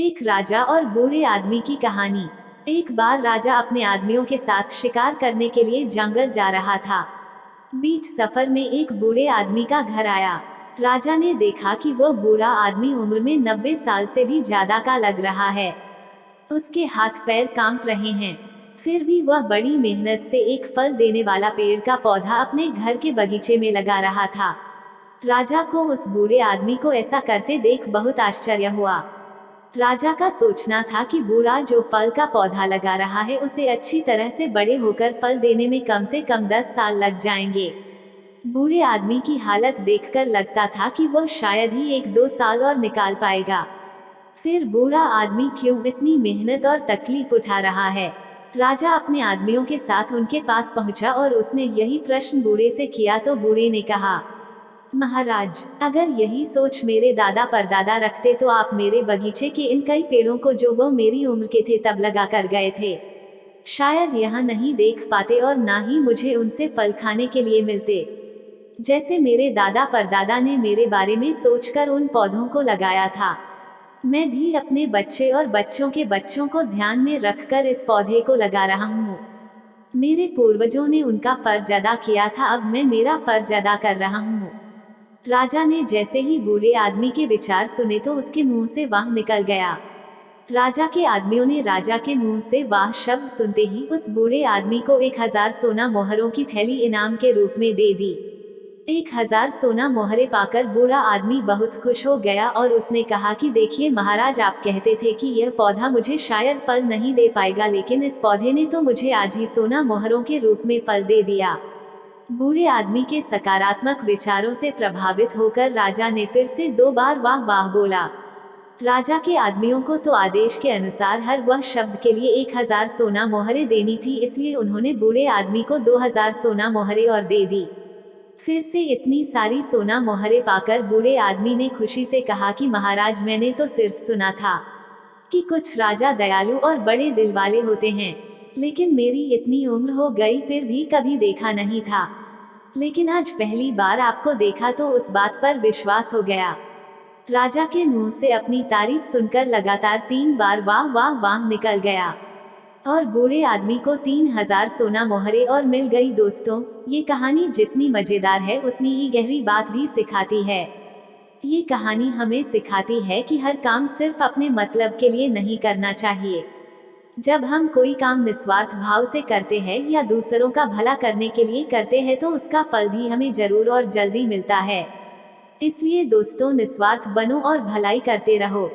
एक राजा और बूढ़े आदमी की कहानी। एक बार राजा अपने आदमियों के साथ शिकार करने के लिए जंगल जा रहा था। बीच सफर में एक बूढ़े आदमी का घर आया। राजा ने देखा कि वह बूढ़ा आदमी उम्र में 90 साल से भी ज्यादा का लग रहा है। उसके हाथ पैर कांप रहे हैं, फिर भी वह बड़ी मेहनत से एक फल देने वाला पेड़ का पौधा अपने घर के बगीचे में लगा रहा था। राजा को उस बूढ़े आदमी को ऐसा करते देख बहुत आश्चर्य हुआ। राजा का सोचना था कि बूढ़ा जो फल का पौधा लगा रहा है उसे अच्छी तरह से बड़े होकर फल देने में कम से कम 10 साल लग जाएंगे। बूढ़े आदमी की हालत देखकर लगता था कि वह शायद ही 1-2 साल और निकाल पाएगा। फिर बूढ़ा आदमी क्यों इतनी मेहनत और तकलीफ उठा रहा है? राजा अपने आदमियों के साथ उनके पास पहुंचा और उसने यही प्रश्न बूढ़े से किया तो बूढ़े ने कहा, महाराज, अगर यही सोच मेरे दादा परदादा रखते तो आप मेरे बगीचे के इन कई पेड़ों को जो वो मेरी उम्र के थे तब लगा कर गए थे, शायद यहाँ नहीं देख पाते और ना ही मुझे उनसे फल खाने के लिए मिलते। जैसे मेरे दादा परदादा ने मेरे बारे में सोचकर उन पौधों को लगाया था, मैं भी अपने बच्चे और बच्चों के बच्चों को ध्यान में रखकर इस पौधे को लगा रहा हूँ। मेरे पूर्वजों ने उनका फर्ज अदा किया था, अब मैं मेरा फर्ज अदा कर रहा हूँ। राजा ने जैसे ही बूढ़े आदमी के विचार सुने तो उसके मुंह से वाह निकल गया। राजा के आदमियों ने राजा के मुंह से वाह शब्द सुनते ही उस बूढ़े आदमी को 1000 सोना मोहरों की थैली इनाम के रूप में दे दी। 1000 सोना मोहरे पाकर बूढ़ा आदमी बहुत खुश हो गया और उसने कहा कि देखिए महाराज, आप कहते थे कि यह पौधा मुझे शायद फल नहीं दे पाएगा, लेकिन इस पौधे ने तो मुझे आज ही सोना मोहरों के रूप में फल दे दिया। बूढ़े आदमी के सकारात्मक विचारों से प्रभावित होकर राजा ने फिर से 2 बार वाह वाह बोला। राजा के आदमियों को तो आदेश के अनुसार हर वह शब्द के लिए 1000 सोना मोहरे देनी थी, इसलिए उन्होंने बूढ़े आदमी को 2000 सोना मोहरे और दे दी। फिर से इतनी सारी सोना मोहरे पाकर बूढ़े आदमी ने खुशी से कहा कि महाराज, मैंने तो सिर्फ सुना था कि कुछ राजा दयालु और बड़े दिल वाले होते हैं, लेकिन मेरी इतनी उम्र हो गई फिर भी कभी देखा नहीं था, लेकिन आज पहली बार आपको देखा तो उस बात पर विश्वास हो गया। राजा के मुंह से अपनी तारीफ सुनकर लगातार 3 बार वाह वाह वाह निकल गया और बूढ़े आदमी को 3000 सोना मोहरे और मिल गई। दोस्तों, ये कहानी जितनी मजेदार है उतनी ही गहरी बात भी सिखाती है। ये कहानी हमें सिखाती है कि हर काम सिर्फ अपने मतलब के लिए नहीं करना चाहिए। जब हम कोई काम निस्वार्थ भाव से करते हैं या दूसरों का भला करने के लिए करते हैं तो उसका फल भी हमें जरूर और जल्दी मिलता है। इसलिए दोस्तों, निस्वार्थ बनो और भलाई करते रहो।